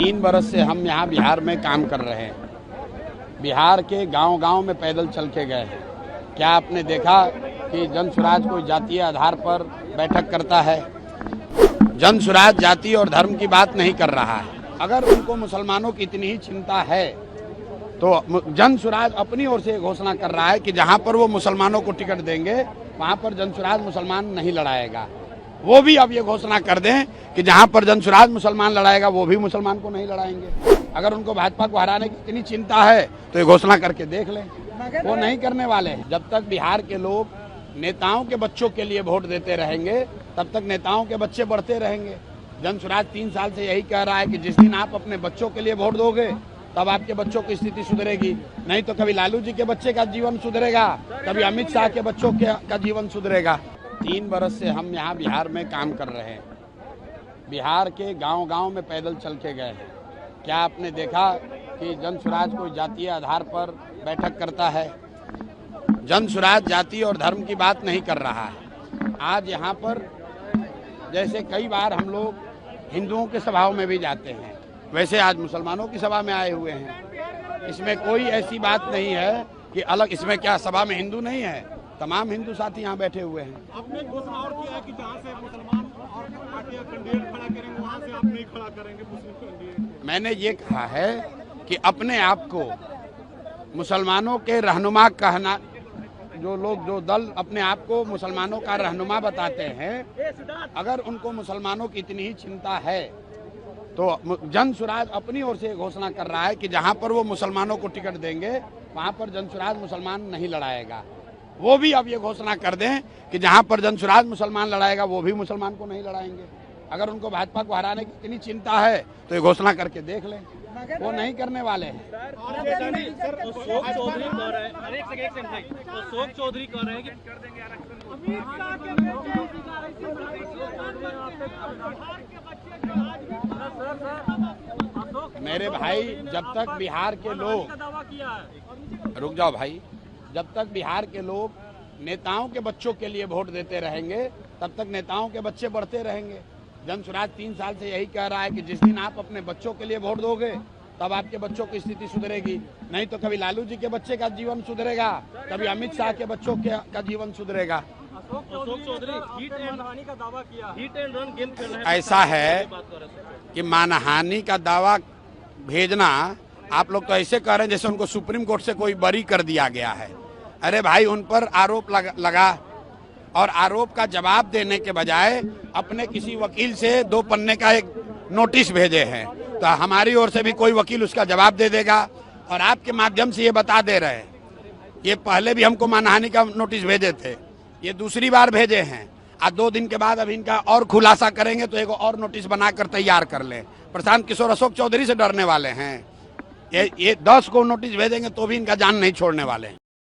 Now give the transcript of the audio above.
3 बरस से हम यहाँ बिहार में काम कर रहे हैं। बिहार के गांव-गांव में पैदल चल के गए हैं। क्या आपने देखा कि जन स्वराज कोई जातीय आधार पर बैठक करता है? जन स्वराज जाति और धर्म की बात नहीं कर रहा है। अगर उनको मुसलमानों की इतनी ही चिंता है तो जन स्वराज अपनी ओर से घोषणा कर रहा है कि जहां पर वो मुसलमानों को टिकट देंगे वहां पर जन स्वराज मुसलमान नहीं लड़ाएगा। वो भी अब ये घोषणा कर दें कि जहां पर जन स्वराज मुसलमान लड़ाएगा वो भी मुसलमान को नहीं लड़ाएंगे। अगर उनको भाजपा को हराने की इतनी चिंता है तो ये घोषणा करके देख लें। वो नहीं करने वाले हैं। जब तक बिहार के लोग नेताओं के बच्चों के लिए वोट देते रहेंगे तब तक नेताओं के बच्चे बढ़ते रहेंगे। जन स्वराज 3 साल से यही कह रहा है कि जिस दिन आप अपने बच्चों के लिए वोट दोगे तब आपके बच्चों की स्थिति सुधरेगी। नहीं तो कभी लालू जी के बच्चे का जीवन सुधरेगा, कभी अमित शाह के बच्चों का जीवन सुधरेगा। 3 बरस से हम यहाँ बिहार में काम कर रहे हैं। बिहार के गांव-गांव में पैदल चल के गए हैं। क्या आपने देखा कि जन स्वराज कोई जातीय आधार पर बैठक करता है? जन स्वराज जाति और धर्म की बात नहीं कर रहा है। आज यहाँ पर जैसे कई बार हम लोग हिंदुओं के सभाओं में भी जाते हैं, वैसे आज मुसलमानों की सभा में आए हुए हैं। इसमें कोई ऐसी बात नहीं है कि अलग, इसमें क्या सभा में हिंदू नहीं है? तमाम हिंदू साथी यहाँ बैठे हुए हैं। आपने घोषणा और किया है कि जहाँ से मुसलमान और पार्टियां कैंडिडेट खड़ा करेंगे वहाँ से आप नहीं खड़ा करेंगे मुस्लिम कैंडिडेट। मैंने ये कहा है कि अपने आप को मुसलमानों के रहनुमा कहना, जो दल अपने आप को मुसलमानों का रहनुमा बताते हैं, अगर उनको मुसलमानों की इतनी ही चिंता है तो जन स्वराज अपनी ओर से घोषणा कर रहा है कि जहां पर वो मुसलमानों को टिकट देंगे वहां पर जन स्वराज मुसलमान नहीं लड़ाएगा। वो भी अब ये घोषणा कर दें कि जहां पर जन स्वराज मुसलमान लड़ाएगा वो भी मुसलमान को नहीं लड़ाएंगे। अगर उनको भाजपा को हराने की इतनी चिंता है तो ये घोषणा करके देख लें। वो नहीं करने वाले हैं। अशोक चौधरी कह रहे हैं कि कर देंगे आरक्षण। मेरे भाई, जब तक बिहार के लोग, रुक जाओ भाई, जब तक बिहार के लोग नेताओं के बच्चों के लिए वोट देते रहेंगे तब तक नेताओं के बच्चे बढ़ते रहेंगे। जन स्वराज 3 साल से यही कह रहा है कि जिस दिन आप अपने बच्चों के लिए वोट दोगे तब आपके बच्चों की स्थिति सुधरेगी। नहीं तो कभी लालू जी के बच्चे का जीवन सुधरेगा, कभी अमित शाह के बच्चों का जीवन सुधरेगा। Ashok Chaudhary hit and run का दावा किया, हिट एंड रन गेम खेल रहे हैं। ऐसा है कि मानहानि का दावा भेजना, आप लोग तो ऐसे कह रहे हैं जैसे उनको सुप्रीम कोर्ट से कोई बरी कर दिया गया है। अरे भाई, उन पर आरोप लगा और आरोप का जवाब देने के बजाय अपने किसी वकील से 2 पन्ने का एक नोटिस भेजे हैं, तो हमारी ओर से भी कोई वकील उसका जवाब दे देगा। और आपके माध्यम से ये बता दे रहे हैं, ये पहले भी हमको मानहानि का नोटिस भेजे थे, ये दूसरी बार भेजे हैं। आज 2 दिन के बाद अब इनका और खुलासा करेंगे तो एक और नोटिस बनाकर तैयार कर लें। प्रशांत किशोर अशोक चौधरी से डरने वाले हैं। ये 10 को नोटिस भेजेंगे तो भी इनका जान नहीं छोड़ने वाले हैं।